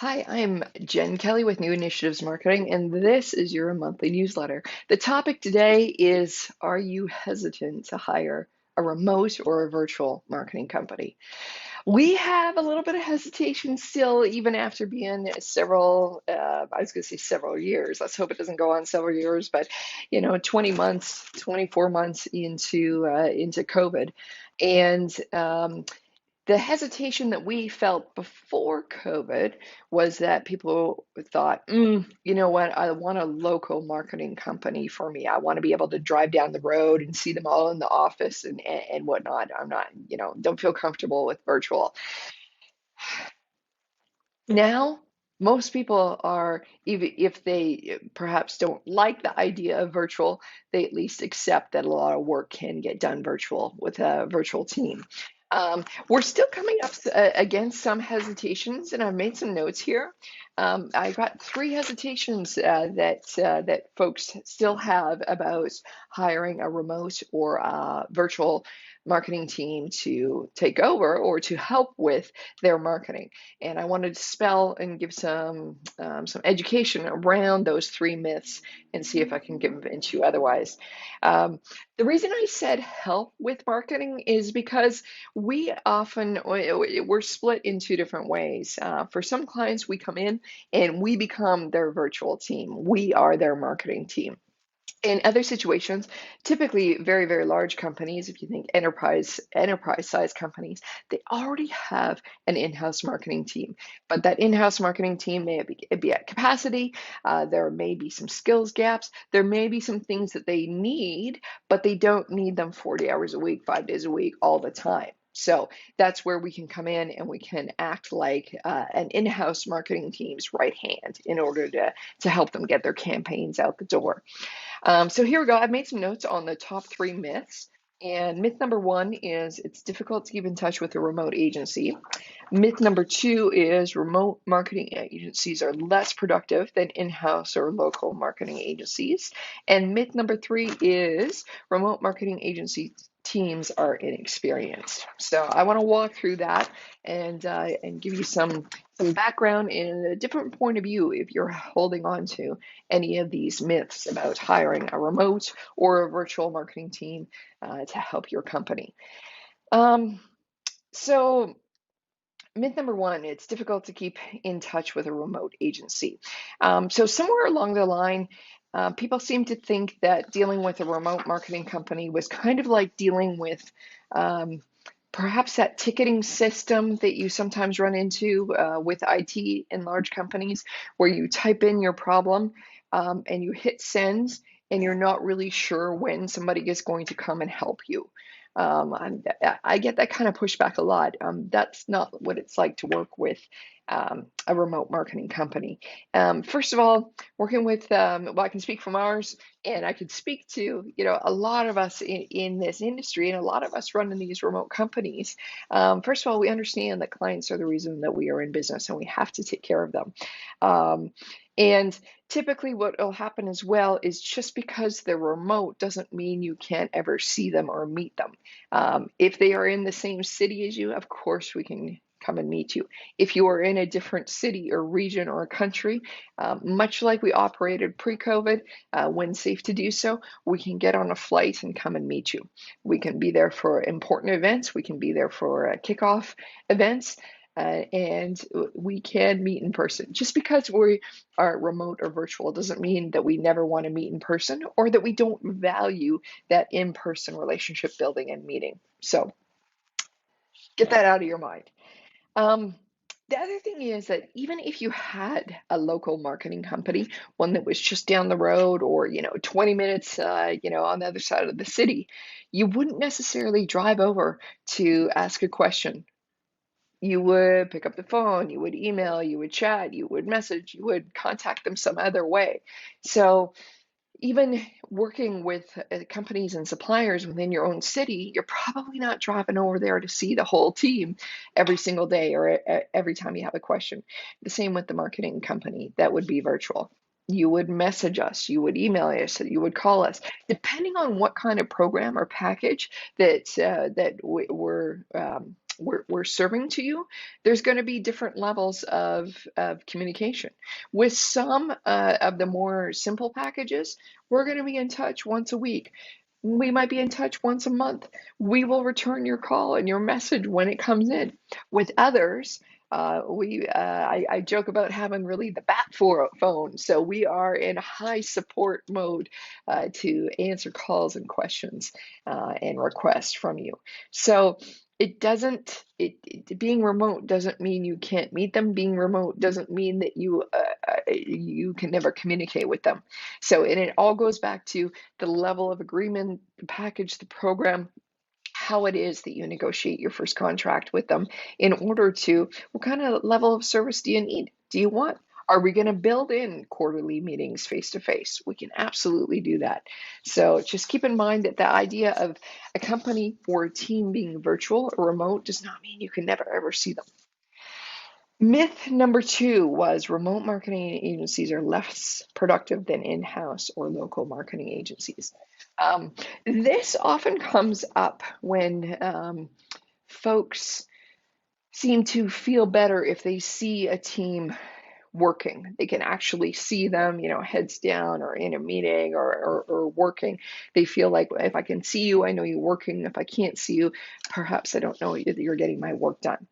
Hi, I'm Jen Kelly with New Initiatives Marketing, and this is your monthly newsletter. The topic today is, are you hesitant to hire a remote or a virtual marketing company? We have a little bit of hesitation still, even after being I was going to say several years. Let's hope it doesn't go on several years, but 20 months, 24 months into COVID. And the hesitation that we felt before COVID was that people thought, you know what, I want a local marketing company for me. I want to be able to drive down the road and see them all in the office and whatnot. I'm not, don't feel comfortable with virtual. Now, most people are, even if they perhaps don't like the idea of virtual, they at least accept that a lot of work can get done virtual with a virtual team. We're still coming up against some hesitations, and I've made some notes here. I've got three hesitations that folks still have about hiring a remote or a virtual marketing team to take over or to help with their marketing. And I wanted to spell and give some education around those three myths and see if I can convince you otherwise. Um, the reason I said help with marketing is because we're split in two different ways. For some clients, we come in and we become their virtual team. We are their marketing team. In other situations, typically very, very large companies, if you think enterprise size companies, they already have an in-house marketing team. But that in-house marketing team may be at capacity. There may be some skills gaps. There may be some things that they need, but they don't need them 40 hours a week, 5 days a week, all the time. So that's where we can come in and we can act like an in-house marketing team's right hand in order to help them get their campaigns out the door. So here we go. I've made some notes on the top three myths. And myth number one is it's difficult to keep in touch with a remote agency. Myth number two is remote marketing agencies are less productive than in-house or local marketing agencies. And myth number three is remote marketing agency teams are inexperienced. So I want to walk through that and give you some background and a different point of view if you're holding on to any of these myths about hiring a remote or a virtual marketing team to help your company. Um, so, myth number one, it's difficult to keep in touch with a remote agency. So, somewhere along the line, people seem to think that dealing with a remote marketing company was kind of like dealing with um, perhaps that ticketing system that you sometimes run into with IT in large companies, where you type in your problem and you hit send, and you're not really sure when somebody is going to come and help you. I get that kind of pushback a lot. That's not what it's like to work with a remote marketing company. First of all, working with, well, I can speak from ours, and I could speak to, a lot of us in this industry and a lot of us running these remote companies. First of all, we understand that clients are the reason that we are in business and we have to take care of them. And typically what will happen as well is just because they're remote doesn't mean you can't ever see them or meet them. If they are in the same city as you, of course we can come and meet you. If you are in a different city or region or country, much like we operated pre-COVID, when safe to do so, we can get on a flight and come and meet you. We can be there for important events. We can be there for kickoff events. And we can meet in person. Just because we are remote or virtual doesn't mean that we never want to meet in person or that we don't value that in-person relationship building and meeting. So get that out of your mind. Um, the other thing is that even if you had a local marketing company, one that was just down the road or, 20 minutes, on the other side of the city, you wouldn't necessarily drive over to ask a question. You would pick up the phone, you would email, you would chat, you would message, you would contact them some other way. So even working with companies and suppliers within your own city, you're probably not driving over there to see the whole team every single day or every time you have a question. The same with the marketing company, that would be virtual. You would message us, you would email us, you would call us, depending on what kind of program or package that we're we're serving to you, there's going to be different levels of communication. With some of the more simple packages, we're going to be in touch once a week. We might be in touch once a month. We will return your call and your message when it comes in. With others, I joke about having really the bat for phone. So we are in high support mode to answer calls and questions and requests from you. So being remote doesn't mean you can't meet them. Being remote doesn't mean that you can never communicate with them. So, and it all goes back to the level of agreement, the package, the program, how it is that you negotiate your first contract with them in order to, what kind of level of service do you need? Do you want? Are we going to build in quarterly meetings face to face? We can absolutely do that. So just keep in mind that the idea of a company or a team being virtual or remote does not mean you can never ever see them. Myth number 2 was remote marketing agencies are less productive than in-house or local marketing agencies. This often comes up when folks seem to feel better if they see a team working. They can actually see them, heads down or in a meeting or working. They feel like if I can see you, I know you're working. If I can't see you, perhaps I don't know that you're getting my work done.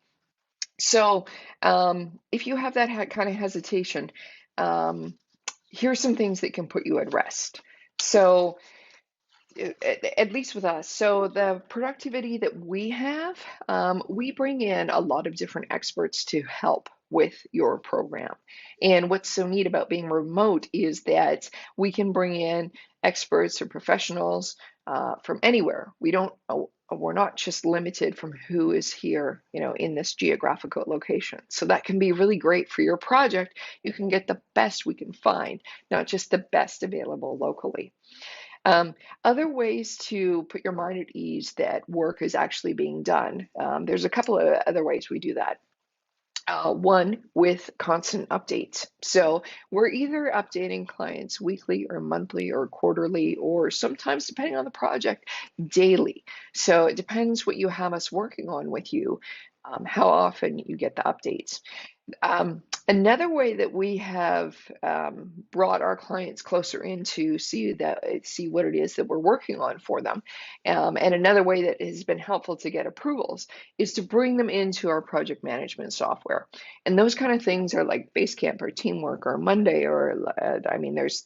So if you have that kind of hesitation, here's some things that can put you at rest. So at least with us, so the productivity that we have, we bring in a lot of different experts to help with your program. And what's so neat about being remote is that we can bring in experts or professionals from anywhere. We're not just limited from who is here, in this geographical location. So that can be really great for your project. You can get the best we can find, not just the best available locally. Other ways to put your mind at ease that work is actually being done. There's a couple of other ways we do that. One, with constant updates. So we're either updating clients weekly or monthly or quarterly, or sometimes, depending on the project, daily. So it depends what you have us working on with you, how often you get the updates. Another way that we have brought our clients closer in to see what it is that we're working on for them, and another way that has been helpful to get approvals is to bring them into our project management software. And those kind of things are like Basecamp or Teamwork or Monday or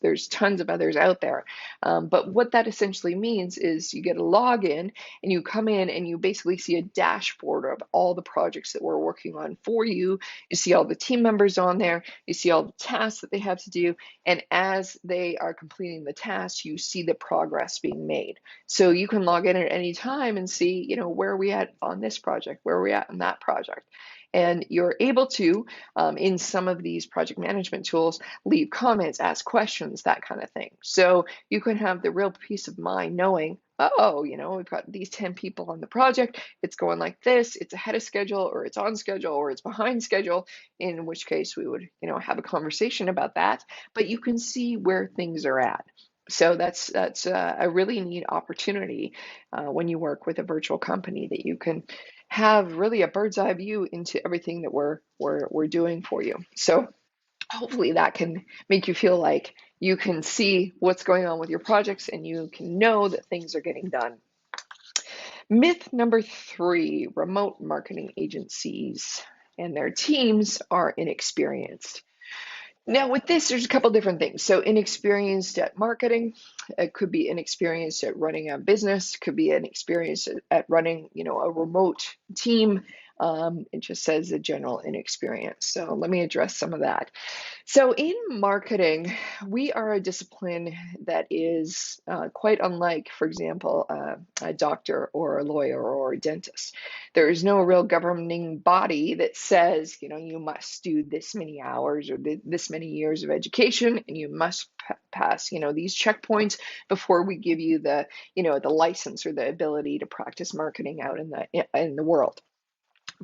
there's tons of others out there. But what that essentially means is you get a login and you come in and you basically see a dashboard of all the projects that we're working on for you. You see all the team members on there, you see all the tasks that they have to do, and as they are completing the tasks, you see the progress being made. So you can log in at any time and see, where are we at on this project, where are we at on that project. And you're able to, in some of these project management tools, leave comments, ask questions, that kind of thing. So you can have the real peace of mind knowing, oh, we've got these 10 people on the project. It's going like this. It's ahead of schedule, or it's on schedule, or it's behind schedule, in which case we would, have a conversation about that. But you can see where things are at. So that's a really neat opportunity when you work with a virtual company, that you can have really a bird's eye view into everything that we're doing for you. So hopefully that can make you feel like you can see what's going on with your projects and you can know that things are getting done. Myth number 3, remote marketing agencies and their teams are inexperienced. Now with this, there's a couple different things. So inexperienced at marketing, it could be inexperienced at running a business, could be inexperienced at running, a remote team. It just says a general inexperience. So let me address some of that. So in marketing, we are a discipline that is quite unlike, for example, a doctor or a lawyer or a dentist. There is no real governing body that says, you must do this many hours or this many years of education, and you must pass, these checkpoints before we give you the, the license or the ability to practice marketing out in the world.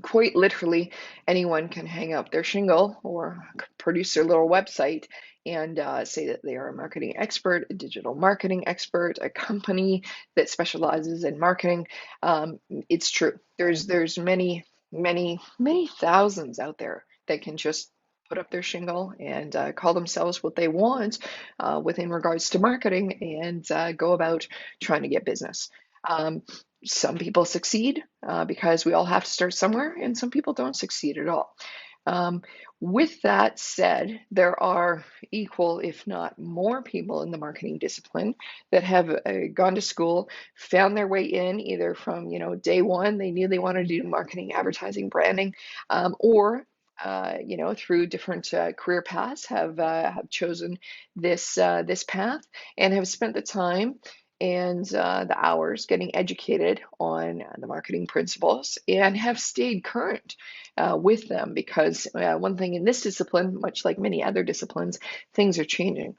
Quite literally, anyone can hang up their shingle or produce their little website and say that they are a marketing expert, a digital marketing expert, a company that specializes in marketing. It's true. There's many many thousands out there that can just put up their shingle and call themselves what they want within regards to marketing and go about trying to get business. Um, some people succeed because we all have to start somewhere, and some people don't succeed at all. Um, with that said, there are equal, if not more, people in the marketing discipline that have gone to school, found their way in either from day one they knew they wanted to do marketing, advertising, branding, or through different career paths have chosen this path and have spent the time and the hours getting educated on the marketing principles and have stayed current with them because one thing in this discipline, much like many other disciplines, things are changing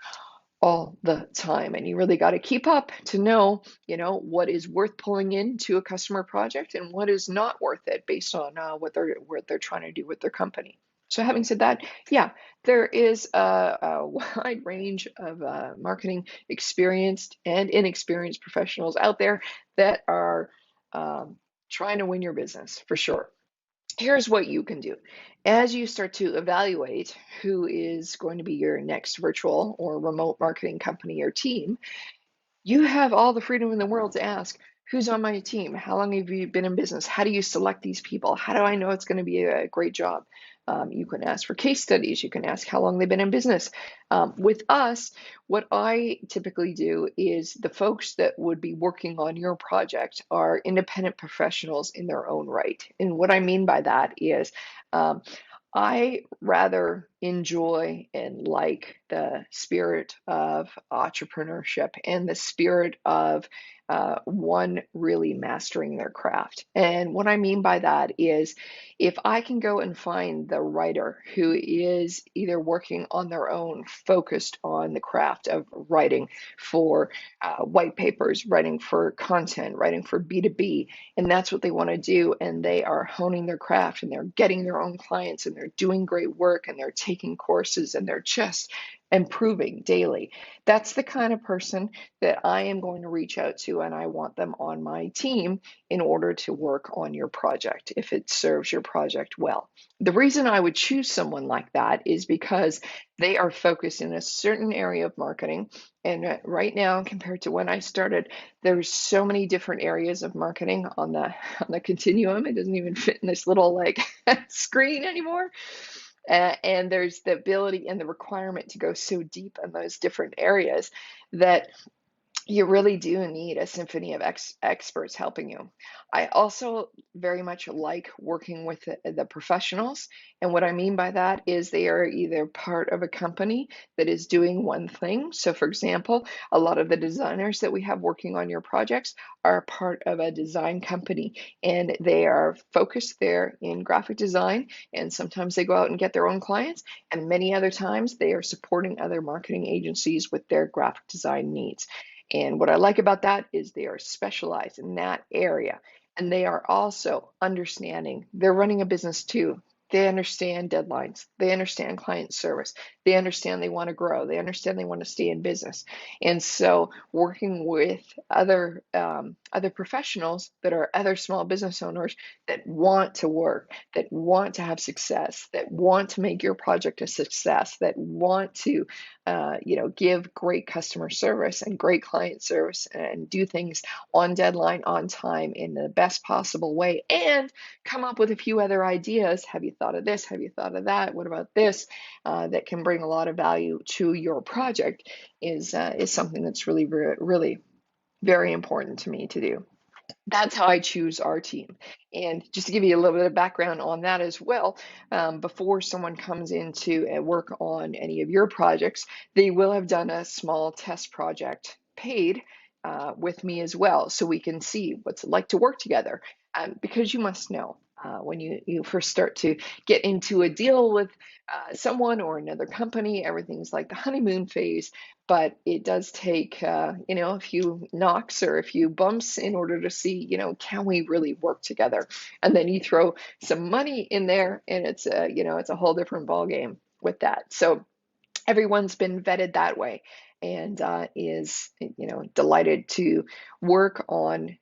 all the time, and you really got to keep up to know what is worth pulling into a customer project and what is not worth it based on what they're trying to do with their company. So having said that, yeah, there is a wide range of marketing experienced and inexperienced professionals out there that are um, trying to win your business for sure. Here's what you can do. As you start to evaluate who is going to be your next virtual or remote marketing company or team, you have all the freedom in the world to ask, who's on my team? How long have you been in business? How do you select these people? How do I know it's going to be a great job? You can ask for case studies. You can ask how long they've been in business. With us, what I typically do is the folks that would be working on your project are independent professionals in their own right. And what I mean by that is um, I rather enjoy and like the spirit of entrepreneurship and the spirit of one really mastering their craft. And what I mean by that is if I can go and find the writer who is either working on their own, focused on the craft of writing for white papers, writing for content, writing for B2B, and that's what they want to do, and they are honing their craft and they're getting their own clients and they're doing great work and they're taking courses and they're just improving daily. That's the kind of person that I am going to reach out to, and I want them on my team in order to work on your project if it serves your project well. The reason I would choose someone like that is because they are focused in a certain area of marketing, and right now compared to when I started, there's so many different areas of marketing on the continuum. It doesn't even fit in this little like screen anymore. And there's the ability and the requirement to go so deep in those different areas that you really do need a symphony of experts helping you. I also very much like working with the professionals. And what I mean by that is they are either part of a company that is doing one thing. So, for example, a lot of the designers that we have working on your projects are part of a design company and they are focused there in graphic design. And sometimes they go out and get their own clients. And many other times they are supporting other marketing agencies with their graphic design needs. And what I like about that is they are specialized in that area. And they are also understanding they're running a business too. They understand deadlines. They understand client service. They understand they want to grow. They understand they want to stay in business. And so, working with other professionals that are other small business owners that want to work, that want to have success, that want to make your project a success, that want to give great customer service and great client service and do things on deadline, on time, in the best possible way, and come up with a few other ideas. Have you thought of this? Have you thought of that? What about this? That can bring a lot of value to your project is something that's really very important to me to do. That's how I choose our team. And just to give you a little bit of background on that as well, before someone comes in to work on any of your projects, they will have done a small test project paid with me as well, so we can see what's it like to work together. Because you must know when you first start to get into a deal with someone or another company, everything's like the honeymoon phase, but it does take a few knocks or a few bumps in order to see, can we really work together? And then you throw some money in there, and it's a whole different ball game with that. So everyone's been vetted that way, and is delighted to work on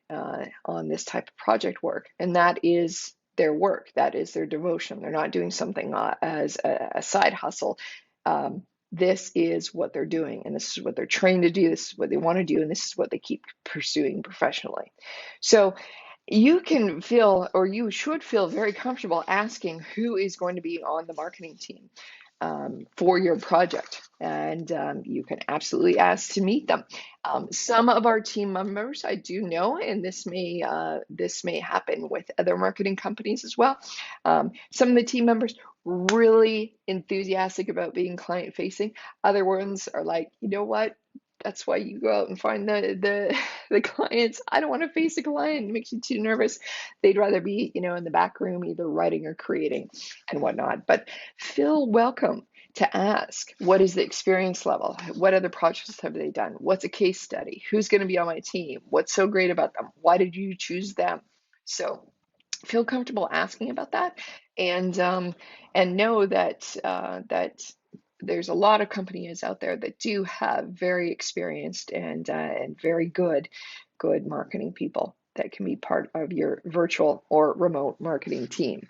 this type of project work, and that is their work. That is their devotion. They're not doing something as a side hustle. Um, this is what they're doing, and this is what they're trained to do. This is what they want to do, and this is what they keep pursuing professionally. So you can feel, or you should feel very comfortable asking who is going to be on the marketing team for your project. And you can absolutely ask to meet them. Some of our team members, I do know, and this may happen with other marketing companies as well. Some of the team members really enthusiastic about being client facing. Other ones are like, you know what? That's why you go out and find the clients. I don't want to face a client. It makes you too nervous. They'd rather be, in the back room, either writing or creating and whatnot. But feel welcome to ask, what is the experience level? What other projects have they done? What's a case study? Who's going to be on my team? What's so great about them? Why did you choose them? So feel comfortable asking about that, and know that there's a lot of companies out there that do have very experienced and very good marketing people that can be part of your virtual or remote marketing team.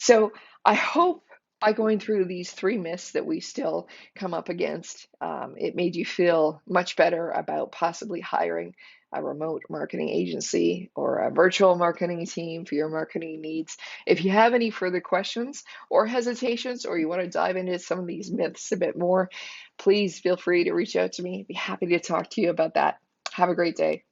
So I hope by going through these three myths that we still come up against, it made you feel much better about possibly hiring a remote marketing agency or a virtual marketing team for your marketing needs. If you have any further questions or hesitations, or you want to dive into some of these myths a bit more, please feel free to reach out to me. I'd be happy to talk to you about that. Have a great day.